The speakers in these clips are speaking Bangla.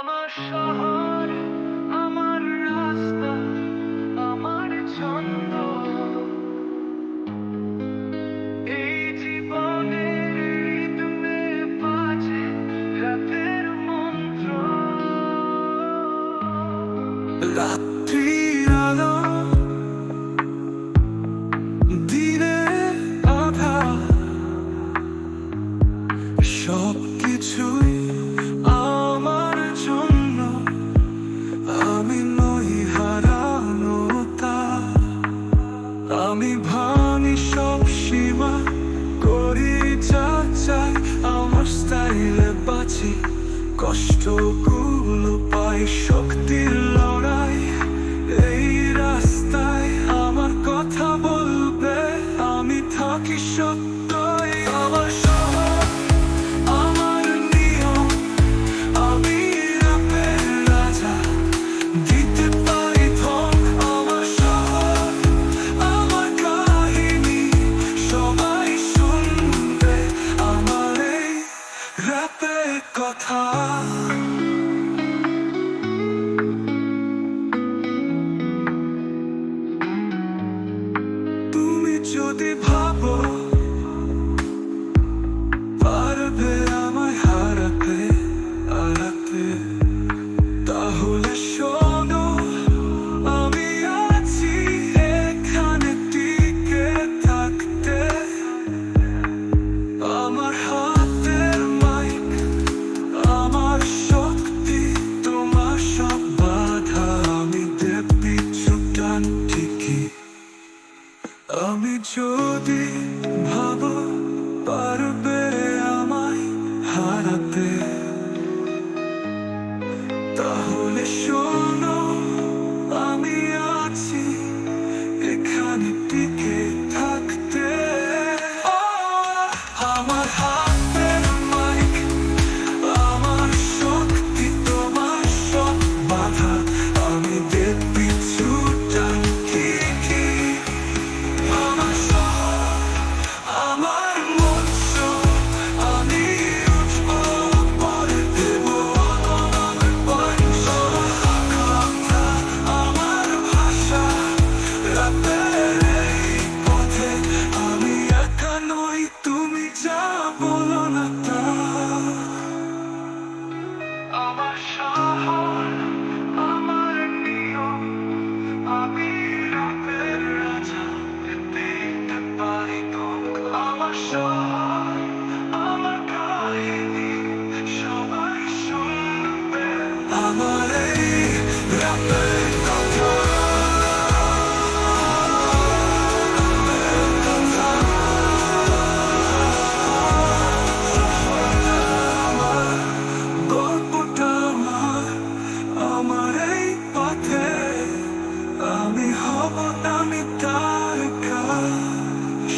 আমার শহর, আমার রাস্তা, আমার ছন্দ, এই জীবনের রিদমে বাজে রাতের মন্ত্র। রাত্রির আলো, দিনের আধার, সবকিছুই আমার জন্য। আমি নই হারানো তার, আমি ভাঙি সব সীমা, করি যা চাই আমার স্টাইলে বাঁচি। কষ্টগুলো পাই শক্তির লড়াই, এই রাস্তায় আমার কথা বলবে, আমি থাকি সত্যই। আমার শহর, আমার নিয়ম, আমি রাতের রাজা, দিতে পারি ধন। আমার শহর, আমার কাহিনী, সবাই শুনবে আমার এই রাতের কথা। তুমি যদি ভাবো পারবে আমায় হারাতে হারাতে, তাহলে শোনো, আমি আছি এখানে টিকে থাকতে। আমার হাতের মাইক, আমার শক্তি, তোমার সব বাধা আমি দেব পিছু টান ঠিকই। আমি যদি ভাবো পারবে আমায় হারাতে, তাহলে শোনো, আমি আছি এখানে টিকে থাকতে। আমার হাতের মাইক, আমার শক্তি, তোমার সব বাধা আমি দেব পিছু টান ঠিকই। আমার শহর, আমার মঞ্চ, আমি উঠবো পরে দেব আমার পঞ্চ। কথা, আমার ভাষা, রাতের এই পথে আমি একা নই, তুমি যা বলো না তা। আমার শহর, আমার নিয়ম, আমি রাতের রাজা, দিতে পারি ধোঁক। আমার শহর, আমার কাহিনী, সবাই শুনবে আমার এই রাতের কথা। আমার গল্পটা আমার, আমার এই পথে আমি হব, আমি তারকা।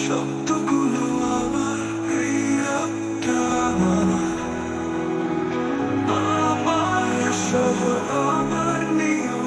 শব্দগুলো আমার, এই রাতটা আমার। আমার শহর, আমার নিয়ম,